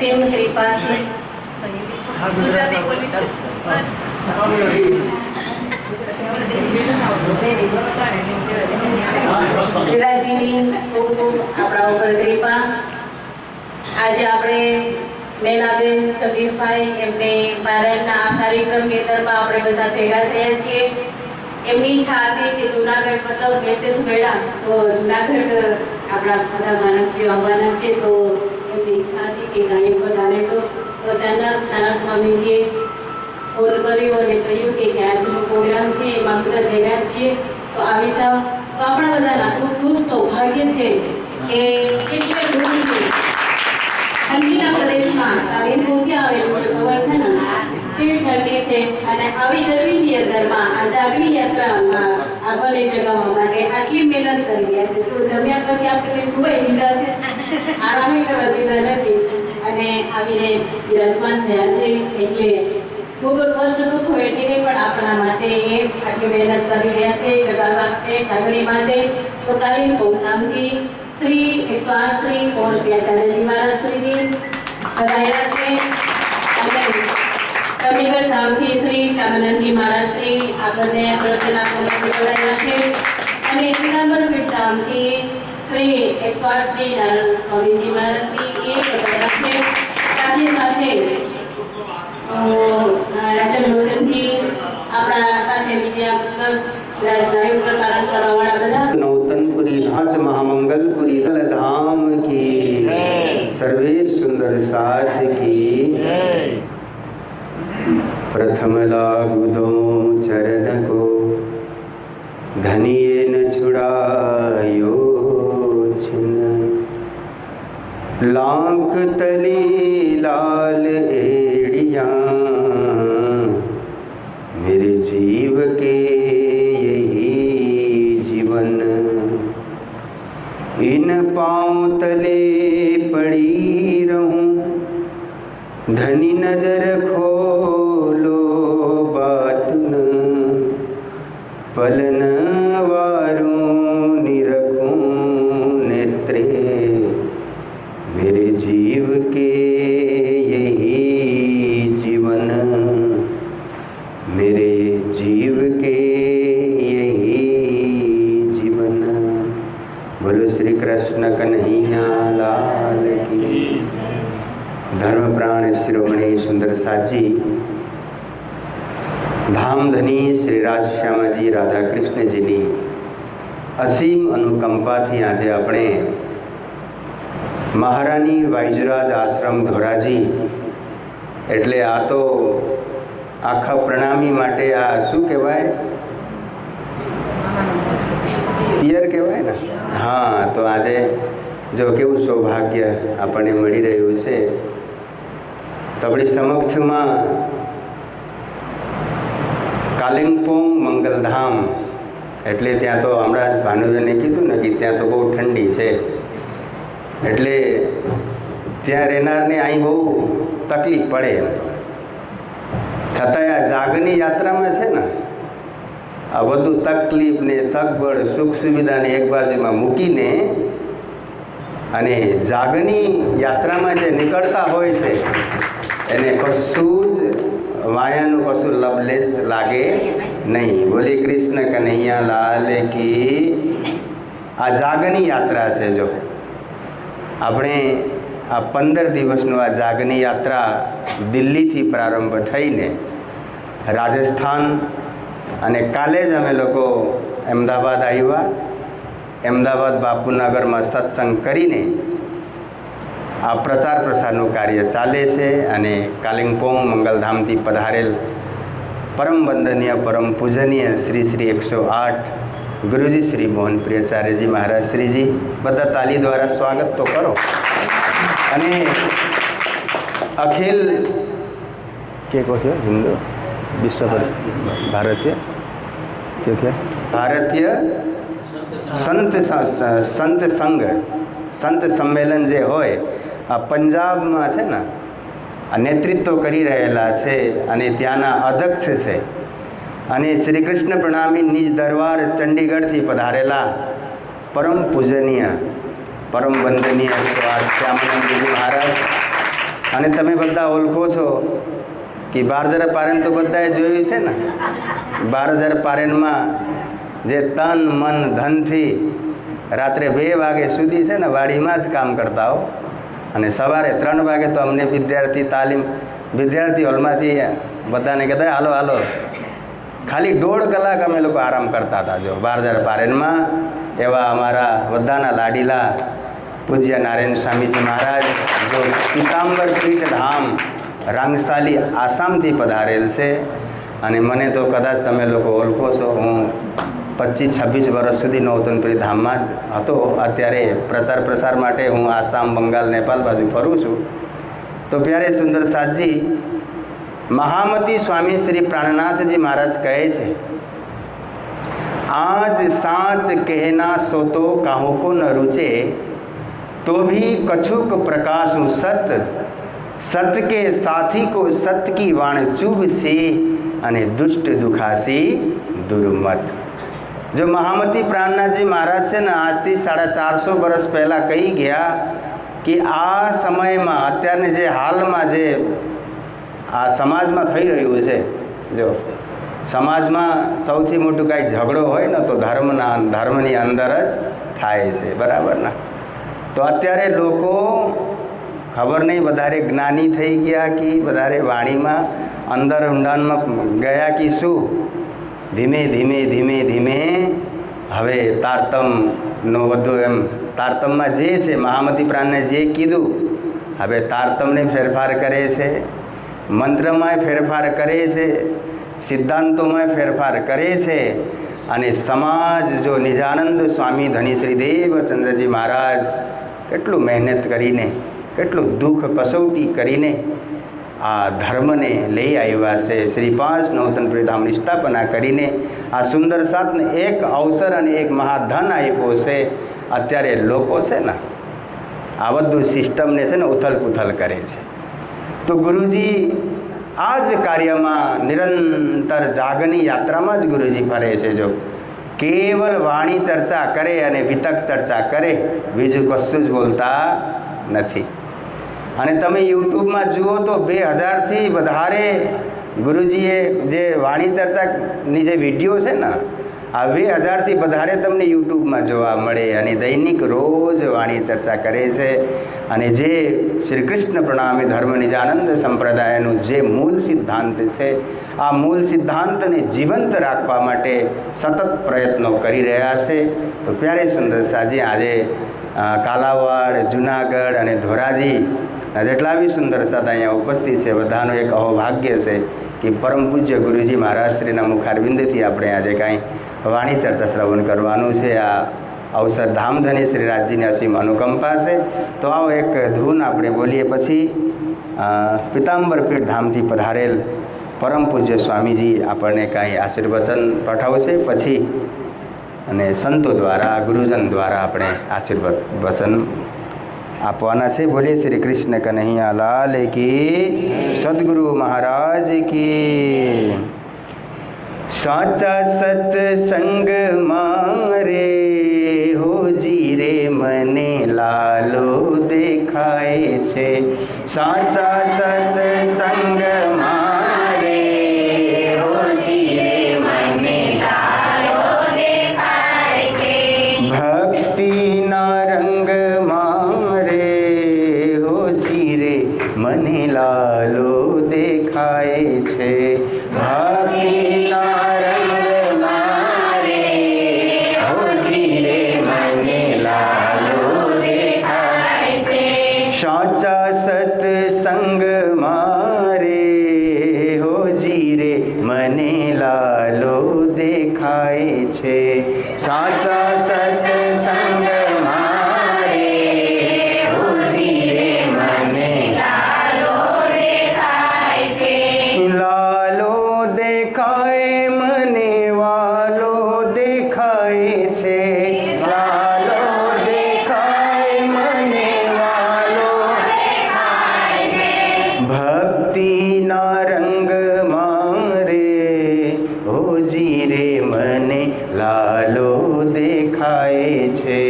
અસીમ કૃપાથી પિતાજીની ખૂબ ખૂબ આપણા ઉપર કૃપા. આજે આપણે નૈનાબેન જગદીશભાઈ એમને પારાયણના આ કાર્યક્રમની અંદરમાં આપણે બધા ભેગા થયા છીએ. એમની ઈચ્છા હતી કે જુનાગઢ મતલબ મેસેજ મળ્યા તો જુનાગઢ આપણા બધા માણસો આવવાના છે, તો એમની ઈચ્છા હતી કે ગાયક વધારે તો અચાનક નારાયણ સ્વામીજીએ ફોન કર્યો અને કહ્યું કે આજનો પ્રોગ્રામ છે એમાં બધા ભેગા છીએ તો આવી જાઓ. તો આપણા બધાના ખૂબ ખૂબ સૌભાગ્ય છે કે કેટલે દૂર ઠંડીના પ્રદેશમાં કાલિમપોંગ ક્યાં આવેલું છે ખબર છે ને? કેવી ઠંડી છે અને આવી ગરમીની અંદરમાં આ જાગણી યાત્રામાં આપણને જગાવવા માટે આટલી મહેનત કરી રહ્યા છે. તો જમ્યા પછી આપણે સુવાઈ દીધા છે, આરામે કરવા દીધા નથી અને આવીને વિરાજમાન થયા છે. એટલે ખૂબ કષ્ટ દુઃખ હોય એટલે પણ આપણા માટે એ આટલી મહેનત કરી રહ્યા છે જગાવવા માટે, જાગણી માટે. તો કાલિમપોંગ નામથી શ્રી 108 શ્રી પૌણ પ્રિયાચાર્યજી મહારાજ શ્રીજી પધાર્યા છે અને કમિગઢ ધામથી શ્રી શ્યામાનંદજી મહારાજ શ્રી આપણને સર્વજના પધાર્યા છે અને પીતાંબરપીઠ ધામથી શ્રી 108 શ્રી નારાયણ સ્વામીજી મહારાજ શ્રી એ પધાર્યા છે. સાથે સાથે રાજન રોજનજી આપણા સાથે વિદ્યા મતલબ લાઈવ પ્રસારણ કરવાવાળા બધા नौतनपुरी ढांच महामंगलपुरी धाम की सर्वे सुंदर साथ की प्रथम लागू दो चरण को धनिये न छुड़ायो छिन लांक तली लाल एड़ियां मेरे जीव के इन पाँव तले पड़ी रहूं धनी नजर खोलो बात न पलन वारों निरखूं नेत्रे मेरे जीव के यही जीवन मेरे जीव के बोलो श्री कृष्ण कन्हैया लाल की. धर्म प्राण शिरोमणि सुंदर साजी धामधनी श्री રાજશ્યામાજી રાધા કૃષ્ણજીની અસીમ અનુકંપાથી આજે આપણે મહારાણી વાઇજરાજ આશ્રમ ધોરાજી એટલે આ તો આખા પ્રણામી માટે આ શું કહેવાય, પિયર કહેવાય ને? હા, તો આજે જો કેવું સૌભાગ્ય આપણને મળી રહ્યું છે. તો આપણી સમક્ષમાં કાલિમપોંગ મંગલધામ એટલે ત્યાં તો હમણાં જ ભાનુબેને કીધું ને કે ત્યાં તો બહુ ઠંડી છે એટલે ત્યાં રહેનારને અહીં બહુ તકલીફ પડે. એમ તો છતાંય આ જાગની યાત્રામાં છે ને આ બધું તકલીફ ને સગવડ સુખ સુવિધાને એક બાજુમાં મૂકીને અને જાગની યાત્રામાં જે નીકળતા હોય છે એને કશું જ માયાનું કશું લબલેસ લાગે નહીં. બોલી કૃષ્ણ કન્હૈયા લાલ કી. આ જાગની યાત્રા છે. જો આપણે આ 15 દિવસનું આ જાગની યાત્રા દિલ્હીથી પ્રારંભ થઈને રાજસ્થાન અને કાલે જ અમે લોકો અમદાવાદ આવ્યા. અમદાવાદ બાપુનગરમાં સત્સંગ કરીને આ પ્રચાર પ્રસારનું કાર્ય ચાલે છે અને કાલિમપોંગ મંગલધામથી પધારેલ પરમ વંદનીય પરમ પૂજનીય શ્રી શ્રી 108 ગુરુજી શ્રી મોહન પ્રિયાચાર્યજી મહારાજ શ્રીજી બધા તાલી દ્વારા સ્વાગત તો કરો. અને અખિલ કે કહો છો હિન્દુ વિશ્વ ભારતીય ભારતીય સંત સંઘ સંત સંમેલન જે હોય આ પંજાબમાં છે ને આ નેતૃત્વ કરી રહેલા છે અને ત્યાંના અધ્યક્ષ છે અને શ્રી કૃષ્ણ પ્રણામી નિજ દરબાર ચંડીગઢથી પધારેલા પરમ પૂજનીય પરમ વંદનીય શ્યામાનંદજી મહારાજ અને તમે બધા ઓળખો છો કે 12,000 પારેણ તો બધાએ જોયું છે ને. 12,000 પારેણમાં જે તન મન ધનથી રાત્રે 2 વાગે સુધી છે ને વાડીમાં જ કામ કરતા હો, અને સવારે 3 વાગે તો અમને વિદ્યાર્થી હોલમાંથી બધાને કહેતા હાલો હાલો, ખાલી 1.5 કલાક અમે લોકો આરામ કરતા હતા. જો 12,000 પારેણમાં એવા અમારા બધાના લાડીલા પૂજ્ય નારાયણ સ્વામીજી મહારાજ જો પીતાંબર પીઠ ધામ રાંગશાલી આસામથી પધારેલ છે. અને મને તો કદાચ તમે લોકો ઓળખો છો, હું 25-26 વર્ષ સુધી નવતનપુરી ધામમાં જ હતો. અત્યારે પ્રચાર પ્રસાર માટે હું આસામ, બંગાળ, નેપાળ બાજુ ફરું છું. તો પ્યારે સુંદર સાતજી મહામતી સ્વામી શ્રી પ્રાણનાથજી મહારાજ કહે છે, आज सांच कहना सो तो काहू को न रुचे, तो भी कछुक प्रकाशु सत, सत के साथी को सत की वाण चुभ से, અને દુષ્ટ દુખાસી દુર્મત. જો મહામતી પ્રાણનાથજી મહારાજ છે ને આજથી 450 વર્ષ પહેલાં કહી ગયા કે આ સમયમાં અત્યારને જે હાલમાં જે આ સમાજમાં થઈ રહ્યું છે, જો સમાજમાં સૌથી મોટું કાંઈ ઝઘડો હોય ને તો ધર્મની અંદર જ થાય છે, બરાબર ને. તો અત્યારે લોકો ખબર નહીં વધારે જ્ઞાની થઈ ગયા કે વધારે વાણીમાં અંદર ઊંડાણમાં ગયા કે શું. ધીમે ધીમે ધીમે ધીમે હવે તારતમનો વધુ એમ તારતમમાં જે છે મહામતી પ્રાણને જે કીધું, હવે તારતમને ફેરફાર કરે છે, મંત્રમાં ફેરફાર કરે છે, સિદ્ધાંતોમાં ફેરફાર કરે છે. અને સમાજ જો નિજાનંદ સ્વામી ધની શ્રી દેવચંદ્રજી મહારાજ કેટલું મહેનત કરીને, કેટલું દુઃખ કસોટી કરીને આ ધર્મને લઈ આવ્યા છે. શ્રી 5 નવતનપુરી ધામની સ્થાપના કરીને આ સુંદર સાથને એક અવસર અને એક મહાધન આપ્યો છે. અત્યારે લોકો છે ને આ બધું સિસ્ટમને છે ને ઉથલ-પુથલ કરે છે. તો ગુરુજી આ જ કાર્યમાં નિરંતર જાગની યાત્રામાં જ ગુરુજી ફરે છે. જો કેવલ વાણી ચર્ચા કરે અને વિતક ચર્ચા કરે, બીજું કશું જ બોલતા નથી. અને તમે યુટ્યુબમાં જુઓ તો 2000થી વધારે ગુરુજીએ જે વાણી ચર્ચાની જે વિડીયો છે ને, આ 2000થી વધારે તમને યુટ્યુબમાં જોવા મળે. અને દૈનિક રોજ વાણી ચર્ચા કરે છે. અને જે શ્રી કૃષ્ણ પ્રણામી ધર્મ નિજાનંદ સંપ્રદાયનું જે મૂળ સિદ્ધાંત છે, આ મૂળ સિદ્ધાંતને જીવંત રાખવા માટે સતત પ્રયત્નો કરી રહ્યા છે. તો પ્યારે સુંદર સાજી આજે કાલાવાડ, જુનાગઢ અને ધોરાજી જેટલા બી સુંદર સાદ અહીંયા ઉપસ્થિત છે, બધાનું એક અહોભાગ્ય છે કે પરમ પૂજ્ય ગુરુજી મહારાજશ્રીના મુખારબિંદથી આપણે આજે કાંઈ વાણી ચર્ચા શ્રવણ કરવાનું છે. આ અવસર ધામધની શ્રી રાજજીની અસીમ અનુકંપા છે. તો આવો એક ધૂન આપણે બોલીએ, પછી પીતાંબર પીઠ ધામથી પધારેલ પરમ પૂજ્ય સ્વામીજી આપણને કાંઈ આશીર્વચન પઠાવશે, પછી અને સંતો દ્વારા, ગુરુજન દ્વારા આપણે આશીર્વાદ વચન આપવાના છે. બોલીએ શ્રી કૃષ્ણ કન્હૈયા લાલ કી, સદગુરુ મહારાજ કી. સાચા સત્સંગ મારે હોજી રે મને લાલો દેખાય છે. સાચા સત્સંગ મારે હોજી રે મને લાલો દેખાય છે. ભક્તિના રંગ મારે હોજી રે મને લાલો દેખાય છે. ભક્તિના રંગ મારે હોજી રે મને લાલો દેખાય છે. સાચા સત્સંગ મારે હોજી રે મને લાલો દેખાય છે. સાચા સત્સંગ મારે હોજી રે મને લાલો દેખાય છે. લાલો દેખાય મને વાલો દેખાય છે. લાલો દેખાય મને વાલો દેખાય છે. ભક્તિના રંગ મારે હોજી રે મને લાલો દેખાય છે.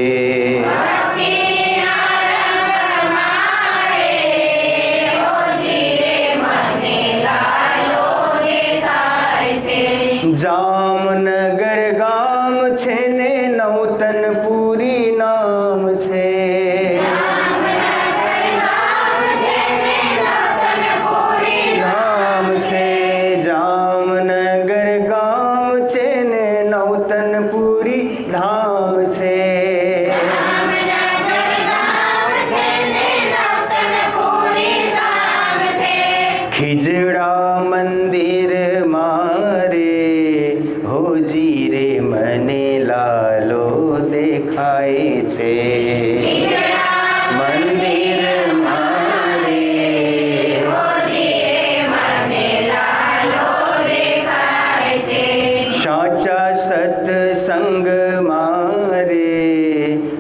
ભક્તિના રંગ મારે ને નવતનપુરી નામ છે. નામ છે જામનગર ગામ છે ને નવતનપુરી ધામ છે. ખીજડા મંદિર મારે હોજી રે મને લાલો દેખાય છે. મંદિર મારે સાચા સત્સંગ મારે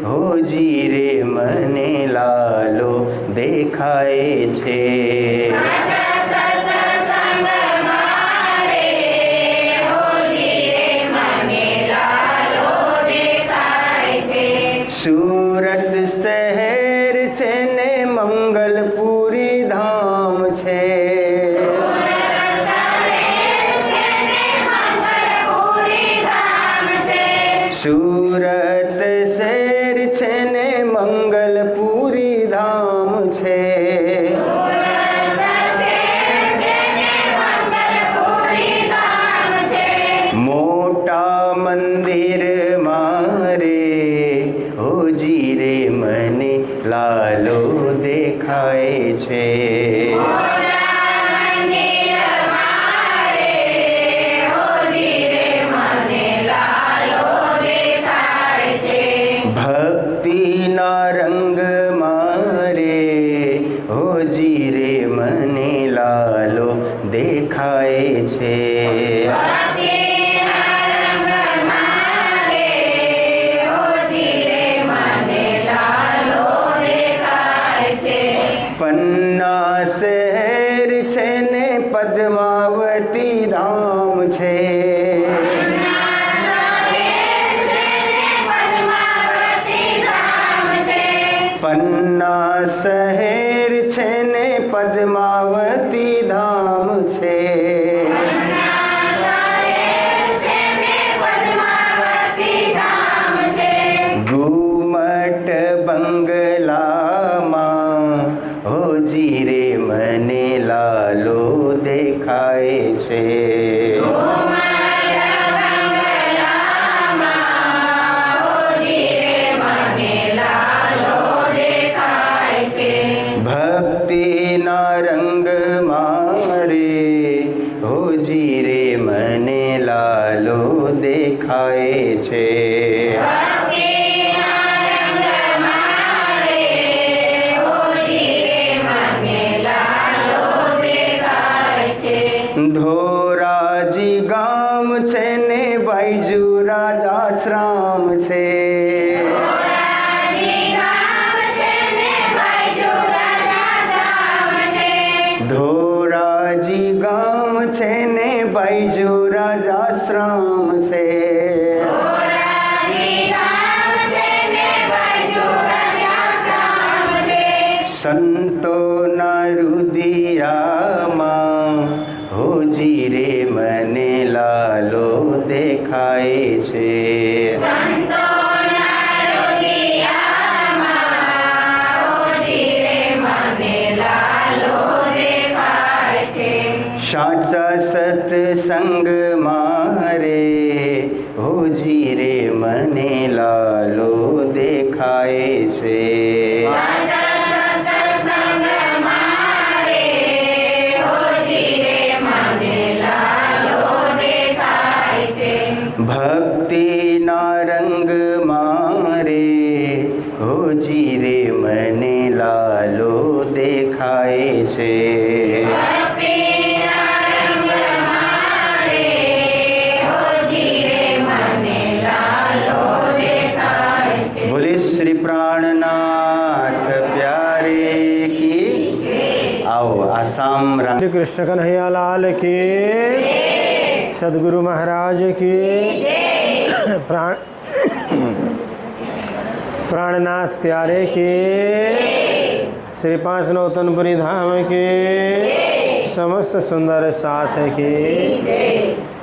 હોજી રે મને લાલો દેખાય છે. સુરત શહેર છે ને મંગલપુરી ધામ છે. સુરત શહેર છે ને મંગલપુરી ધામ છે. મોટા મંદિર મારે હોજી રે મને લાલો દેખાય છે. ભક્તિના રંગ મારે હોજી રે મને લાલો દેખાય છે. પન્ના શહેર છે ને પદ્માવતી ધામ છે. પન્ના શહેર છે ને પદ્માવતી ધામ છે. ઘુમટ બંગલામાં હોજી રે મને લાલો દેખાય છે. ભક્તિના રંગ મારે હોજી રે મને લાલો દેખાય છે. ધોરાજી ગામ છે ને બાઈજુરાજ આશ્રમ છે. ધોરાજી ગામ છે ને બાઈજુરાજ આશ્રમ છે. સંતોના રુદિયામાં હોજી રે મને લાલો દેખાય છે. સાચા સત્સંગ મારે હોજી રે મને લાલો દેખાય છે. ભક્તિના રંગ મારે હોજી રે મને લાલો દેખાય છે. બોલે શ્રી પ્રાણનાથ પ્યારે કી. आओ आसाम राम श्री कृष्ण कन्हैया लाल की, सदगुरु महाराज की, प्राणनाथ प्यारे के, श्री पांच नौतनपुरी धाम के समस्त सुंदर साथ के।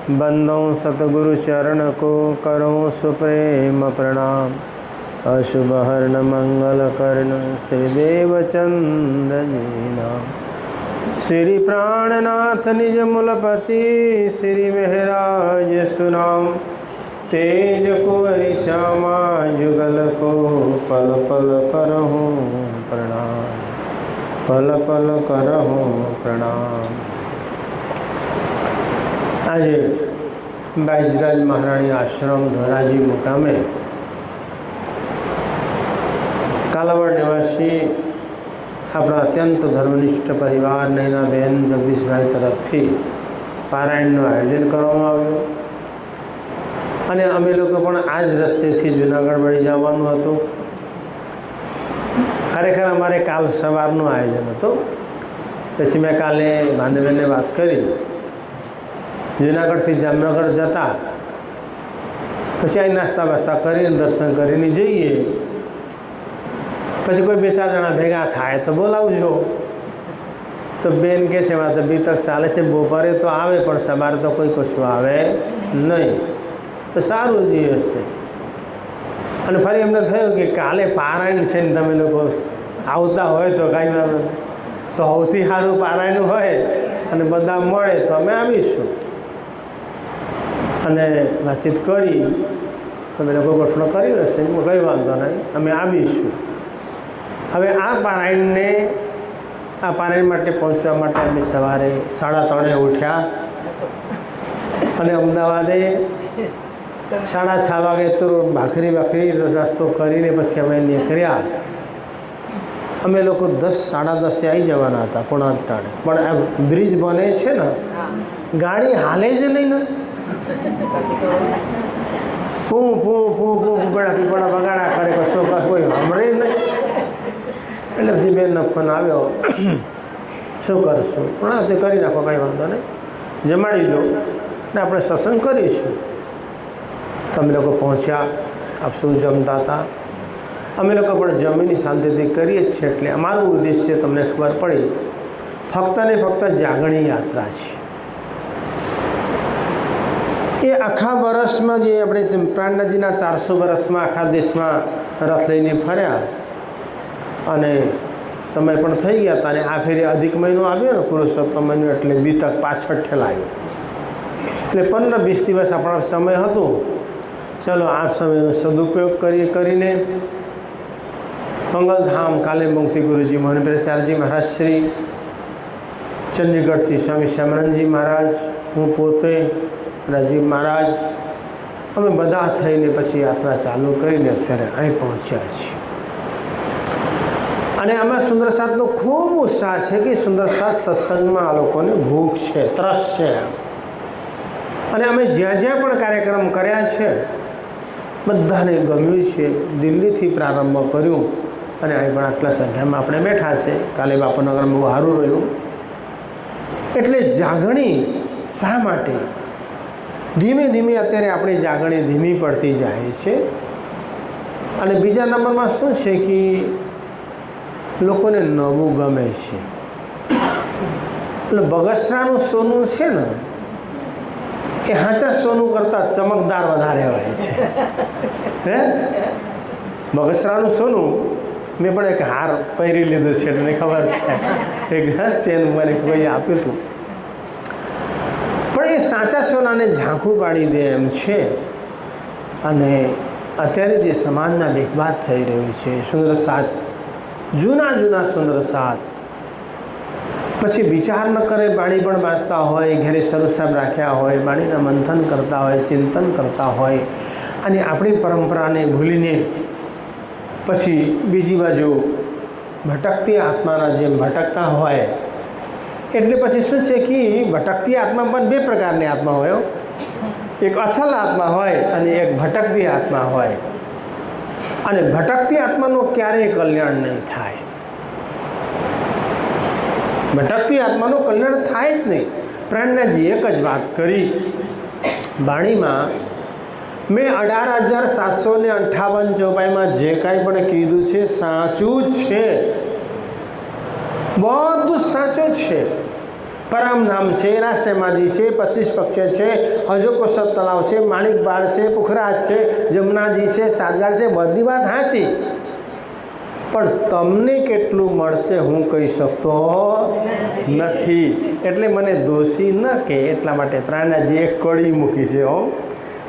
बंदों सतगुरु चरण को करो सुप्रेम प्रणाम। अशुभ हरण मंगल कर्ण श्रीदेव चंद्र जी नाम। श्री प्राणनाथ निज मूलपति श्री महराज सुनाम। तेज कुंवरी श्यामा जुगल को पल पल करहूँ प्रणाम। पल पल करहूँ प्रणाम। आज बाईजराज महाराणी आश्रम धोराजी मुकामे कालावड निवासी अपना अत्यंत धर्मनिष्ठ परिवार नैनाबेन जगदीशभाई तरफथी पारायणનું આયોજન કરવામાં આવ્યું અને અમે લોકો પણ આ જ રસ્તેથી જુનાગઢ વળી જવાનું હતું। ખરેખર અમારે કાલ સવારનું આયોજન હતું। પછી મેં કાલે ભાનુબેનને વાત કરી જુનાગઢથી જામનગર જતા પછી અહીં નાસ્તા બાસ્તા કરીને દર્શન કરીને જઈએ। પછી કોઈ બે ચાર જણા ભેગા થાય તો બોલાવજો। તો બેન કહે છે એમાં તો બી તક ચાલે છે, બપોરે તો આવે પણ સવારે તો કોઈ કશું આવે નહીં। તો સારું જ હશે। અને ફરી એમને થયું કે કાલે પારાયણ છે ને તમે લોકો આવતા હોય તો કાંઈ વાંધો નહીં, તો સૌથી સારું પારાયણ હોય અને બધા મળે તો અમે આવીશું। અને વાતચીત કરી તમે લોકો ગોઠવણ કર્યું હશે, કંઈ વાંધો નહીં, અમે આવીશું। હવે આ પારાયણ માટે પહોંચવા માટે અમે સવારે 3:30 ઉઠ્યા અને અમદાવાદે 6:30 વાગે તો ભાખરી રસ્તો કરીને પછી અમે નીકળ્યા। અમે લોકો 10-10:30 આવી જવાના હતા પોણા ટાણે, પણ આ બ્રિજ બને છે ને ગાડી હાલે જ નહીં ને, પૂ પીપળા બગાડા કરે, કશો કોઈ સાંભળે નહીં। એટલે પછી બેનનો ફોન આવ્યો, શું કરશું? પણ તે કરી નાખો, કાંઈ વાંધો નહીં, જમાડી દો ને આપણે સત્સંગ કરીશું। તો અમે લોકો પહોંચ્યા, આપ શું જમતા હતા, અમે લોકો પણ જમીની શાંતિથી કરીએ છીએ। એટલે અમારું ઉદ્દેશ્ય તમને ખબર પડી, ફક્ત ને ફક્ત જાગણી યાત્રા છે। એ આખા વર્ષમાં જે આપણે પ્રાણનાથજીના 400 વર્ષમાં આખા દેશમાં રથ લઈને ફર્યા અને સમય પણ થઈ ગયા હતા। અને આ ફેરી અધિક મહિનો આવ્યો ને, પુરુષોત્તમ મહિનો, એટલે બીતક પાછળ ઠેલાયો। એટલે 15-20 દિવસ આપણા સમય હતો। ચલો આ સમયનો સદુપયોગ કરીને મંગલધામ કાલિમપોંગથી ગુરુજી મોહનપ્રચારજી મહારાજ શ્રી, ચંદીગઢથી સ્વામી શ્યામાનંદજી મહારાજ, હું પોતે રાજીવ મહારાજ, અમે બધા થઈને પછી યાત્રા ચાલુ કરીને અત્યારે અહીં પહોંચ્યા છીએ। અને આમાં સુંદરસાદનો ખૂબ ઉત્સાહ છે કે સુંદરસાદ સત્સંગમાં આ લોકોને ભૂખ છે, ત્રસ છે। અને અમે જ્યાં જ્યાં પણ કાર્યક્રમ કર્યા છે બધાને ગમ્યું છે। દિલ્હીથી પ્રારંભ કર્યું અને અહીં પણ આટલા સંખ્યામાં આપણે બેઠા છે। કાલે બાપુનગરમાં બહુ સારું રહ્યું। એટલે જાગણી શા માટે ધીમે ધીમે અત્યારે આપણી જાગણી ધીમી પડતી જાય છે। અને બીજા નંબરમાં શું છે કે લોકોને નવું ગમે છે। એટલે બગસરાનું સોનું છે ને એ હાચા સોનું કરતાં ચમકદાર વધારે હોય છે। હે, બગસરાનું સોનું મેં પણ એક હાર પહેરી લીધો છે, મને ખબર છે, એક ચેન મને કોઈ આપ્યું હતું, પણ એ સાચા સોનાને ઝાંખું પાડી દે એમ છે। અને અત્યારે જે સમાજના બેકબાદ થઈ રહ્યું છે, સુંદરસાદ, જૂના સુંદરસાદ, પછી વિચાર ન કરે, બાણી પણ વાંચતા હોય, ઘેરે સરું સાહેબ રાખ્યા હોય, બાણીના મંથન કરતા હોય, ચિંતન કરતા હોય, અને આપણી પરંપરાને ભૂલીને પછી બીજી બાજુ ભટકતી આત્માના જેમ ભટકતા હોય। એટલે પછી શું છે કે ભટકતી આત્મા પણ 2 પ્રકારની આત્મા હોય, એક અચલ આત્મા હોય અને એક ભટકતી આત્મા હોય। અને ભટકતી આત્માનું ક્યારેય કલ્યાણ નહીં થાય, ભટકતી આત્માનું કલ્યાણ થાય જ નહીં। પ્રાણનાથજી એક જ વાત કરી બાણીમાં, મેં 18,758 ચોપાઈમાં જે કાંઈ પણ કીધું છે સાચું જ છે, બધું સાચું જ છે। પરમધામ છે, રાસેમાજી છે, 25 પક્ષ છે, હજોકોસર તળાવ છે, માણિકબાળ છે, પુખરાજ છે, જમનાજી છે, સાતગાળ છે, બધી વાત સાચી, પણ તમને કેટલું મળશે હું કહી શકતો નથી. એટલે મને દોષી ન કે એટલા માટે પ્રાણનાજી એક કડી મૂકી છે.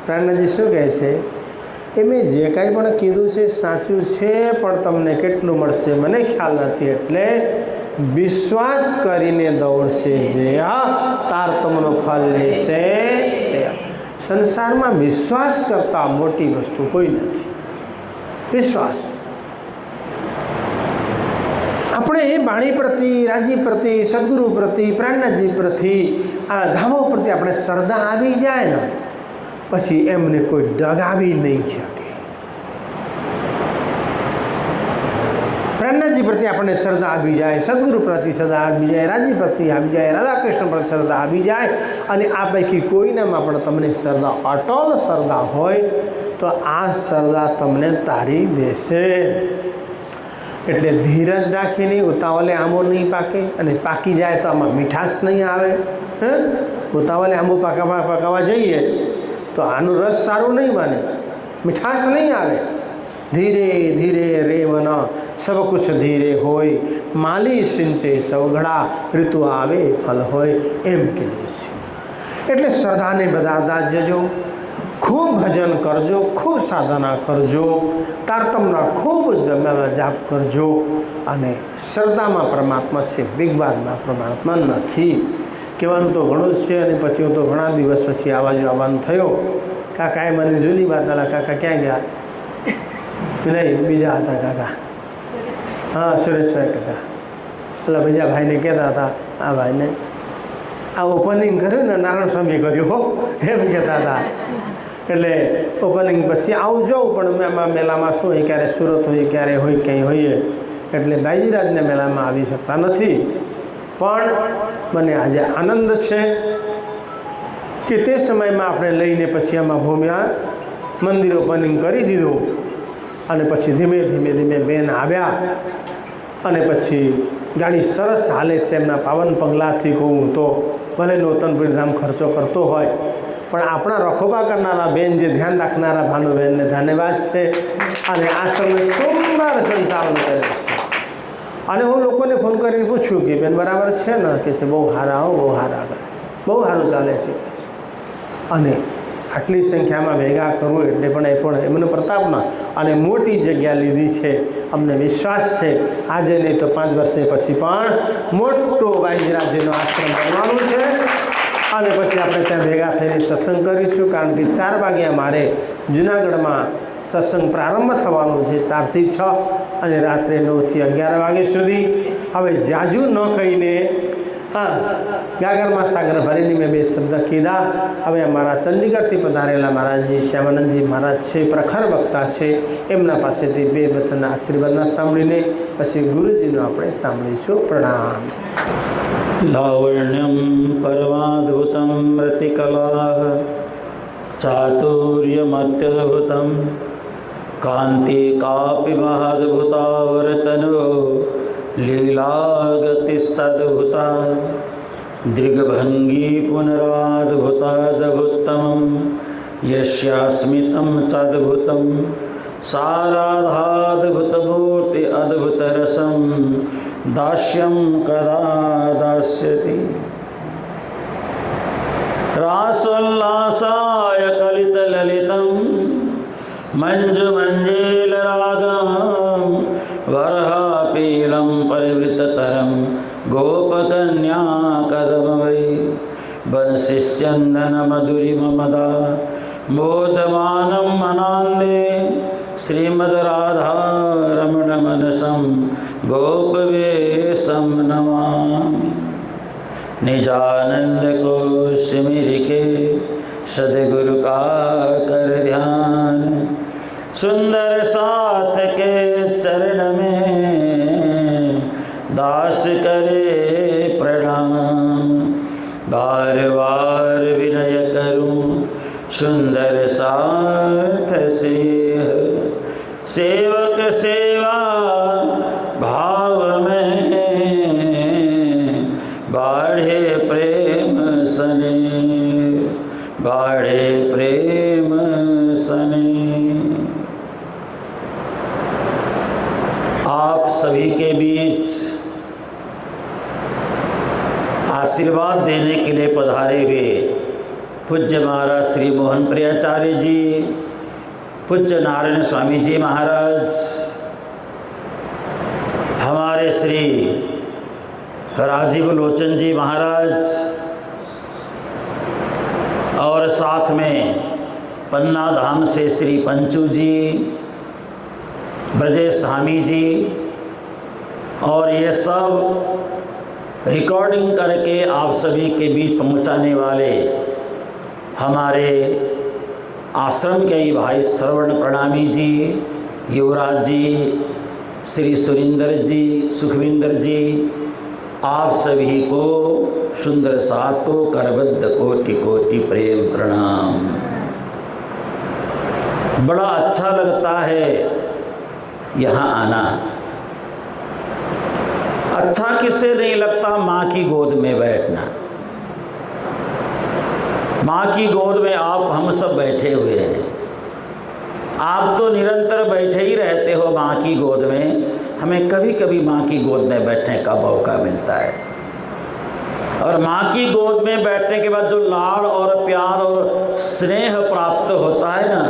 પ્રાણનાજી શું કહે છે? એ મેં જે કાંઈ પણ કીધું છે સાચું છે, પણ તમને કેટલું મળશે મને ખ્યાલ નથી. એટલે વિશ્વાસ કરીને દોડશે જે તાર તમનો ફળ લેશે. સંસારમાં વિશ્વાસ કરતાં મોટી વસ્તુ કોઈ નથી. વિશ્વાસ આપણે એ વાણી પ્રતિ, રાજી પ્રતિ, સદગુરુ પ્રતિ, પ્રાણનાથજી પ્રતિ, આ ધામો પ્રતિ આપણે શ્રદ્ધા આવી જાય ને પછી એમને કોઈ ડગાવી નહીં શકે. પ્રાણનાથજી પ્રત્યે આપણને શ્રદ્ધા આવી જાય, સદગુરુ પ્રતિ શ્રદ્ધા આવી જાય, રાજી પ્રતિ આવી જાય, રાધાકૃષ્ણ પ્રતિ શ્રદ્ધા આવી જાય, અને આ પૈકી કોઈનામાં પણ તમને શ્રદ્ધા, અટલ શ્રદ્ધા હોય તો આ શ્રદ્ધા તમને તારી દેશે. એટલે ધીરજ રાખીને ઉતાવળે આંબો નહીં પાકે, અને પાકી જાય તો આમાં મીઠાશ નહીં આવે. ઉતાવળે આંબો પકાવવા જઈએ તો આનું રસ સારું નહીં બને, મીઠાશ નહીં આવે. ધીરે ધીરે રે મન સબ કુછ ધીરે હોય, માલી સિંચે સવઘડા, ઋતુ આવે ફલ હોય, એમ કીધું છે. એટલે શ્રદ્ધાને બધા જજો, ખૂબ ભજન કરજો, ખૂબ સાધના કરજો, તારતમના ખૂબ જાપ કરજો, અને શ્રદ્ધામાં પરમાત્મા છે, વિગવાદમાં પરમાત્મા નથી. કહેવાનું તો ઘણું જ છે, અને પછી હું તો ઘણા દિવસ પછી આવવાનું થયો. કાકાએ મને જૂની વાત આલા, કાકા ક્યાં ગયા? નહીં, બીજા હતા કાકા. હા, સુરેશભાઈ કાકા. પેલા બીજા ભાઈને કહેતા હતા, આ ભાઈને આ ઓપનિંગ કર્યું ને નારાયણ સ્વામી કર્યું હો, એમ કહેતા હતા. એટલે ઓપનિંગ પછી આવું જાઉં, પણ એમાં મેળામાં શું હોય, ક્યારે સુરત હોય, ક્યારે હોય, ક્યાંય હોઈએ, એટલે બાજીરાજના મેળામાં આવી શકતા નથી. પણ મને આજે આનંદ છે કે તે સમયમાં આપણે લઈને પછી આમાં ભૂમ્યા, મંદિર ઓપનિંગ કરી દીધું, અને પછી ધીમે ધીમે બેન આવ્યા, અને પછી ગાડી સરસ હાલે છે. એમના પાવન પગલાથી કહું તો ભલે નૂતનપુરી ધામ ખર્ચો કરતો હોય, પણ આપણા રખોબા કરનારા બેન, જે ધ્યાન રાખનારા ભાનુબેનને ધન્યવાદ છે, અને આશ્રમને સુંદર સંચાલન કરે છે. અને હું લોકોને ફોન કરીને પૂછ્યું કે બેન બરાબર છે ને? કે છે બહુ સારા હો, બહુ સારા કરે, બહુ સારું ચાલે છે. અને આટલી સંખ્યામાં ભેગા કરવું એટલે પણ એ પણ એમનો પ્રતાપના, અને મોટી જગ્યા લીધી છે. અમને વિશ્વાસ છે આજે નહીં તો 5 વર્ષ પછી પણ મોટો બાજીરાજનો આશ્રમ બનવાનું છે. અને પછી આપણે ત્યાં ભેગા થઈને સત્સંગ કરીશું, કારણ કે 4 વાગે અમારે જૂનાગઢમાં સત્સંગ પ્રારંભ થવાનું છે, 4 થી 6, અને રાત્રે 9 થી 11 વાગ્યા સુધી. હવે જાજુ ન કહીને ગાગરમાં સાગર ભરીને મેં 2 શબ્દ કીધા. હવે અમારા ચંડીગઢથી પધારેલા મહારાજજી શ્યામાનંદજી મહારાજ છે, પ્રખર વક્તા છે, એમના પાસેથી 2 વચનના આશીર્વાદના સાંભળીને પછી ગુરુજીનો આપણે સાંભળીશું. પ્રણામ. લાવણ્યમ પરમાદ્ભુતમ રતિકલા ચાતુર્યમત્યદ્ભુતમ કાંતિ કાપી મહાદ્ભુતા વર્તનો લીલાગતિ સદભુતા દૃગ્ભંગી પુનરાદ્ભુતાદભુતમ યસ્યાસ્મિતમ ચાદ્ભુતમ સારાધાદ્ભુતમૂર્તિ અદ્ભુતરસમ દાસ્યમ કદા દાસ્યતિ. રાસોલ્લાસાય કલિત લલિતમ મંજુ મંજેલરાગમ વરહાપીલમ પરિવૃતતરમ ગોપકન્યા કદમવૈ બંશિષ્યંદન મધુરિમમદા મોદમાનમ મનાંદે શ્રીમદ રાધા રમણ મનસમ गोपवेशम नमामि. निजानंद को सिमर के सदगुरु का कर ध्यान, सुंदर साथ के चरण में दास करे प्रणाम. बार बार विनय करूं सुंदर साथ से, सेवक सेवा भाव में बाढ़े प्रेम सभी के बीच आशीर्वाद देने के लिए पधारे हुए पूज्य महाराज श्री मोहन प्रियाचार्य जी, पूज्य नारायण स्वामी जी महाराज, हमारे श्री राजीव लोचन जी महाराज, और साथ में पन्ना धाम से श्री पंचू जी, ब्रजेश धामी जी, और ये सब रिकॉर्डिंग करके आप सभी के बीच पहुंचाने वाले हमारे आश्रम के ही भाई श्रवण प्रणामी जी, युवराज जी, श्री सुरेंद्र जी, सुखविंदर जी, आप सभी को सुंदर साथ को करबद्ध कोटि कोटि प्रेम प्रणाम। बड़ा अच्छा लगता है यहाँ आना। अच्छा किससे नहीं लगता? माँ की गोद में बैठना। माँ की गोद में आप हम सब बैठे हुए हैं। आप तो निरंतर बैठे ही रहते हो माँ की गोद में, हमें कभी कभी माँ की गोद में बैठने का मौका मिलता है। और माँ की गोद में बैठने के बाद जो लाड़ और प्यार और स्नेह प्राप्त होता है ना,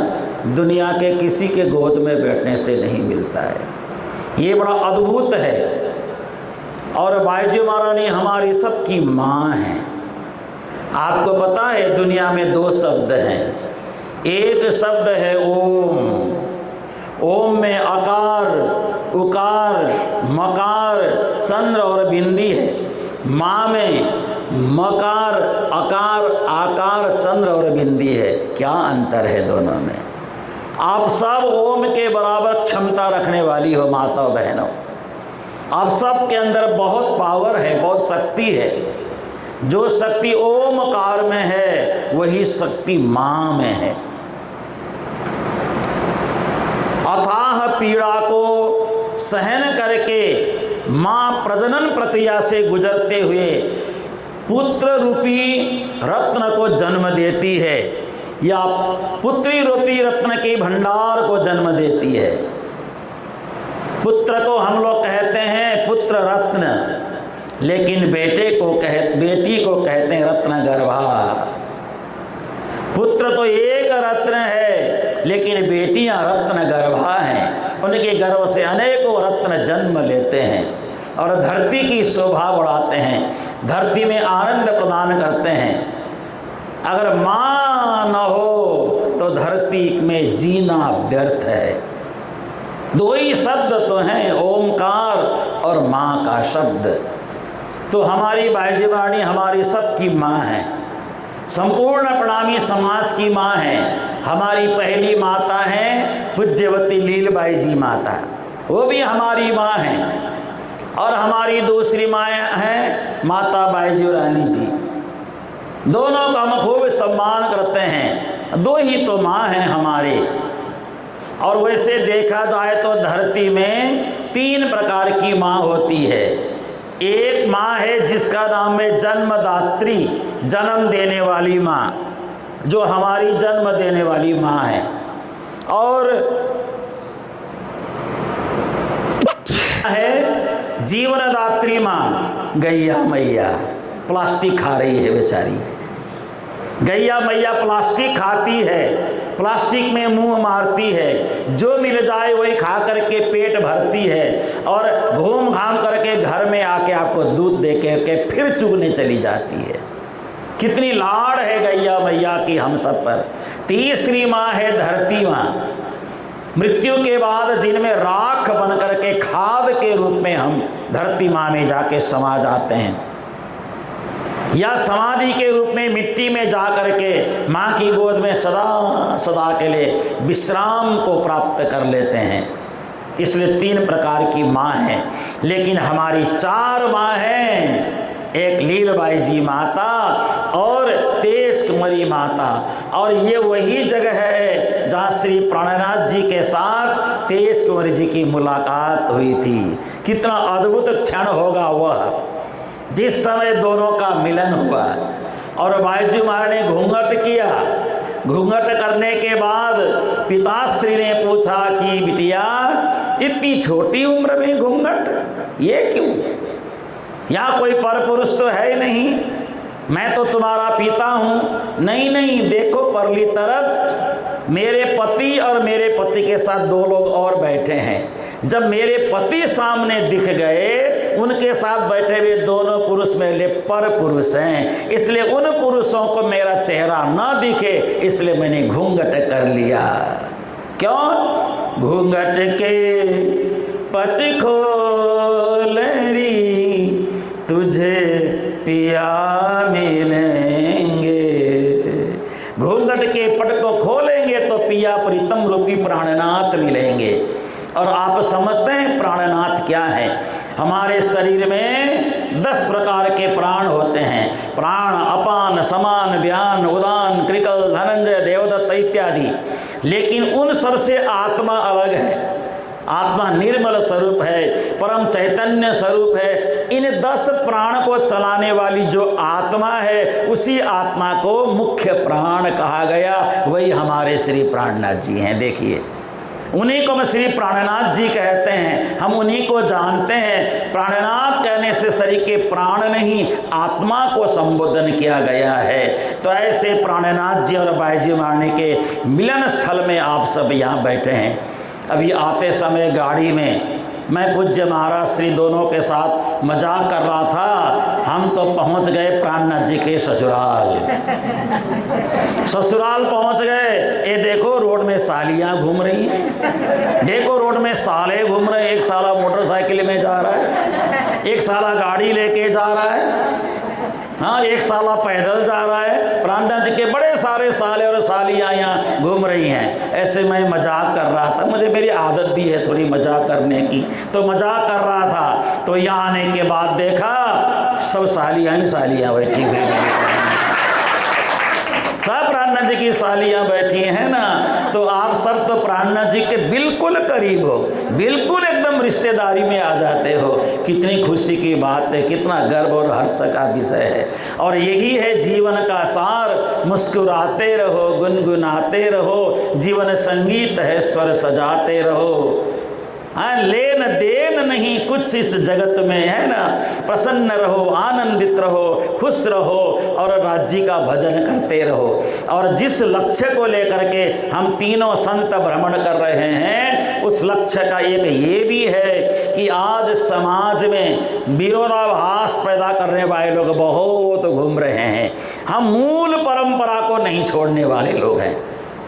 दुनिया के किसी के गोद में बैठने से नहीं मिलता है। ये बड़ा अद्भुत है। और बाईजी महारानी हमारी सबकी माँ हैं। आपको पता है दुनिया में दो शब्द हैं। एक शब्द है ओम। ओम में अकार, उकार, मकार, चंद्र और बिंदी है। माँ में मकार, अकार, आकार, चंद्र और बिंदी है। क्या अंतर है दोनों में? आप सब ओम के बराबर क्षमता रखने वाली हो माता और बहनों। आप सब के अंदर बहुत पावर है, बहुत शक्ति है। जो शक्ति ओमकार में है वही शक्ति माँ में है। अथाह पीड़ा को सहन करके माँ प्रजनन प्रक्रिया से गुजरते हुए पुत्र रूपी रत्न को जन्म देती है, या पुत्री रूपी रत्न के भंडार को जन्म देती है। पुत्र को हम लोग कहते हैं पुत्र रत्न, लेकिन बेटी को कहते हैं रत्न गर्भा। पुत्र तो एक रत्न है, लेकिन बेटियां रत्न गर्भा हैं। उनके गर्भ से अनेकों रत्न जन्म लेते हैं और धरती की शोभा बढ़ाते हैं, धरती में आनंद प्रदान करते हैं। अगर माँ न हो तो धरती में जीना व्यर्थ है। दो ही शब्द तो हैं, ओमकार और माँ का शब्द। तो हमारी बाईजी वाणी हमारी सबकी माँ है, संपूर्ण प्रणामी समाज की माँ है। हमारी पहली माता है पूज्यवती लीलबाई जी माता, वो भी हमारी माँ है। और हमारी दूसरी माँ है माता बाईजी रानी जी। दोनों का हम खूब सम्मान करते हैं। दो ही तो माँ हैं हमारे। और वैसे देखा जाए तो धरती में 3 प्रकार की माँ होती है। एक माँ है जिसका नाम है जन्मदात्री, जन्म देने वाली माँ, जो हमारी जन्म देने वाली माँ है। और है जीवनदात्री माँ, गैया मैया। प्लास्टिक खा रही है बेचारी गैया मैया, प्लास्टिक खाती है, प्लास्टिक में मुंह मारती है, जो मिल जाए वही खा करके पेट भरती है और घूम घाम करके घर में आके आपको दूध दे के फिर चुगने चली जाती है। कितनी लाड़ है गैया मैया की हम सब पर। तीसरी माँ है धरती माँ, मृत्यु के बाद जिनमें राख बन करके खाद के रूप में हम धरती माँ में जाके समा जाते हैं, या समाधि के रूप में मिट्टी में जा करके माँ की गोद में सदा सदा के लिए विश्राम को प्राप्त कर लेते हैं। इसलिए 3 प्रकार की माँ हैं, लेकिन हमारी 4 माँ हैं। एक लीलबाई जी माता और तेज कुंवरी माता। और ये वही जगह है जहाँ श्री प्राणनाथ जी के साथ तेज कुंवरी जी की मुलाकात हुई थी। कितना अद्भुत क्षण होगा वह, जिस समय दोनों का मिलन हुआ। और बाईजी महाराज ने घूंघट किया। घूंघट करने के बाद पिताश्री ने पूछा कि बिटिया इतनी छोटी उम्र में घूंघट, ये क्यों? यहाँ कोई परपुरुष तो है ही नहीं, मैं तो तुम्हारा पिता हूँ। नहीं नहीं, देखो परली तरफ मेरे पति और मेरे पति के साथ 2 लोग और बैठे हैं। जब मेरे पति सामने दिख गए, उनके साथ बैठे हुए दोनों पुरुष मेरे पर पुरुष हैं, इसलिए उन पुरुषों को मेरा चेहरा ना दिखे, इसलिए मैंने घूंघट कर लिया। क्यों? घूंघट के पट खोल री, तुझे पिया मिलेंगे। घूंघट के पट को खोलेंगे तो पिया प्रीतम रूपी प्राणनाथ मिलेंगे। और आप समझते हैं प्राणनाथ क्या है? हमारे शरीर में 10 प्रकार के प्राण होते हैं। प्राण, अपान, समान, व्यान, उदान, कृकल, धनंजय, देवदत्त इत्यादि। लेकिन उन सबसे आत्मा अलग है। आत्मा निर्मल स्वरूप है, परम चैतन्य स्वरूप है। इन 10 प्राण को चलाने वाली जो आत्मा है, उसी आत्मा को मुख्य प्राण कहा गया। वही हमारे श्री प्राणनाथ जी हैं। देखिए, उन्हीं को हम श्री प्राणनाथ जी कहते हैं, हम उन्हीं को जानते हैं। प्राणनाथ कहने से शरीर के प्राण नहीं, आत्मा को संबोधन किया गया है। तो ऐसे प्राणनाथ जी और बाईजी महारानी के मिलन स्थल में आप सब यहाँ बैठे हैं। अभी आते समय गाड़ी में मैं पूज्य महाराज श्री दोनों के साथ मजाक कर रहा था। हम तो पहुंच गए प्राणनाथ जी के ससुराल। ससुराल पहुंच गए। ये देखो रोड में सालियां घूम रही हैं, देखो रोड में साले घूम रहे हैं। एक साला मोटरसाइकिल में जा रहा है, एक साला गाड़ी लेके जा रहा है, हाँ, एक साला पैदल जा रहा है। प्राणनाथ जी के बड़े सारे साले और सालियाँ यहाँ घूम रही हैं। ऐसे मैं मजाक कर रहा था, मुझे मेरी आदत भी है थोड़ी मजाक करने की, तो मजाक कर रहा था। तो यहाँ आने के बाद देखा सब सालियाँ ही सालियाँ बैठी हुई, सब प्राणनाथ जी की सालियाँ बैठी हैं ना। तो आप सब तो प्राणनाथ जी के बिल्कुल करीब हो, बिल्कुल एकदम रिश्तेदारी में आ जाते हो। कितनी खुशी की बात है, कितना गर्व और हर्ष का विषय है। और यही है जीवन का सार। मुस्कुराते रहो, गुनगुनाते रहो, जीवन संगीत है, स्वर सजाते रहो। हाँ, लेन देन नहीं कुछ इस जगत में, है ना। प्रसन्न रहो, आनंदित रहो, खुश रहो और राज्य का भजन करते रहो। और जिस लक्ष्य को लेकर के हम तीनों संत भ्रमण कर रहे हैं, उस लक्ष्य का एक ये भी है कि आज समाज में विरोधाभास पैदा करने वाले लोग बहुत घूम रहे हैं। हम मूल परंपरा को नहीं छोड़ने वाले लोग हैं।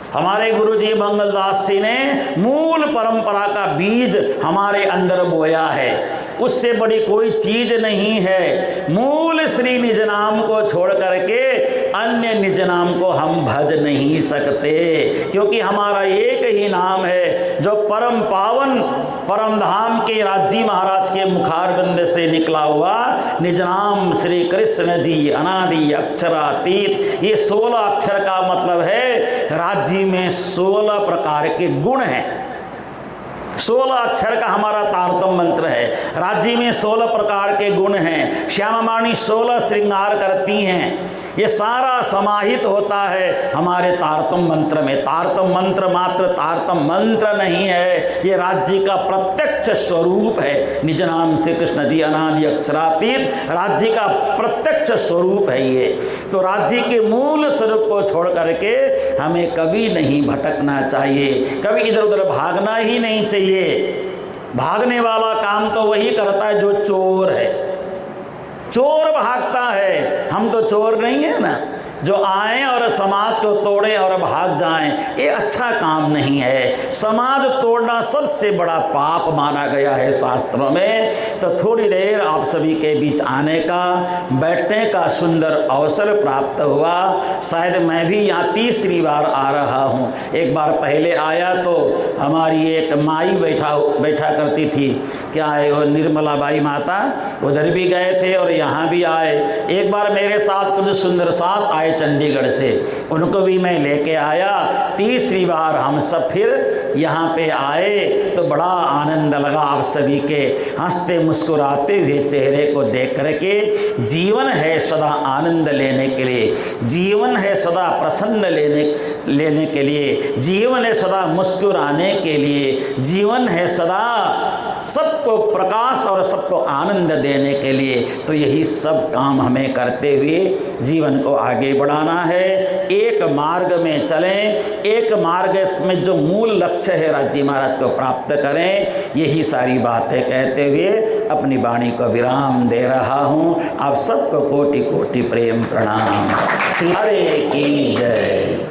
हमारे गुरुजी मंगलदास जी ने मूल परंपरा का बीज हमारे अंदर बोया है। उससे बड़ी कोई चीज नहीं है। मूल श्री निज नाम को छोड़ करके अन्य निज नाम को हम भज नहीं सकते, क्योंकि हमारा एक ही नाम है जो परम पावन परम धाम के राजी महाराज के मुखारबिंद से निकला हुआ निज नाम श्री कृष्ण जी अनादि अक्षरातीत। ये 16 अक्षर का मतलब है राज्य में 16 प्रकार के गुण हैं। 16 अक्षर का हमारा तारतम मंत्र है। राज्य में 16 प्रकार के गुण हैं। श्यामा माणी 16 श्रृंगार करती हैं। ये सारा समाहित होता है हमारे तारतम मंत्र में। तारतम मंत्र मात्र तारतम मंत्र नहीं है, ये राज्य का प्रत्यक्ष स्वरूप है। निज नाम श्री कृष्ण जी अनादि अक्षरातीत राज्य का प्रत्यक्ष स्वरूप है ये। तो राज्य के मूल स्वरूप को छोड़ करके हमें कभी नहीं भटकना चाहिए, कभी इधर उधर भागना ही नहीं चाहिए। भागने वाला काम तो वही करता है जो चोर है। चोर भागता है, हम तो चोर नहीं है ना, जो आए और समाज को तोड़े और भाग जाएं, ये अच्छा काम नहीं है। समाज तोड़ना सबसे बड़ा पाप माना गया है शास्त्रों में। तो थोड़ी देर आप सभी के बीच आने का, बैठने का सुंदर अवसर प्राप्त हुआ। शायद मैं भी यहाँ तीसरी बार आ रहा हूँ। एक बार पहले आया तो हमारी एक माई बैठा करती थी, क्या है वो निर्मला बाई माता, उधर भी गए थे और यहाँ भी आए। एक बार मेरे साथ कुछ सुंदर साथ आए आए चंडीगढ़ से, उनको भी मैं लेके आया। तीसरी बार हम सब फिर यहाँ पे आए तो बड़ा आनंद लगा आप सभी के हंसते मुस्कुराते हुए चेहरे को देख करके। जीवन है सदा आनंद लेने के लिए, जीवन है सदा प्रसन्न लेने के लिए, जीवन है सदा मुस्कुराने के लिए, जीवन है सदा सबको प्रकाश और सबको आनंद देने के लिए। तो यही सब काम हमें करते हुए जीवन को आगे बढ़ाना है। एक मार्ग में चलें, एक मार्ग में जो मूल लक्ष्य है राजी महाराज को प्राप्त करें। यही सारी बातें कहते हुए अपनी वाणी को विराम दे रहा हूँ। आप सबको कोटि कोटि प्रेम प्रणाम। श्री हरे की जय।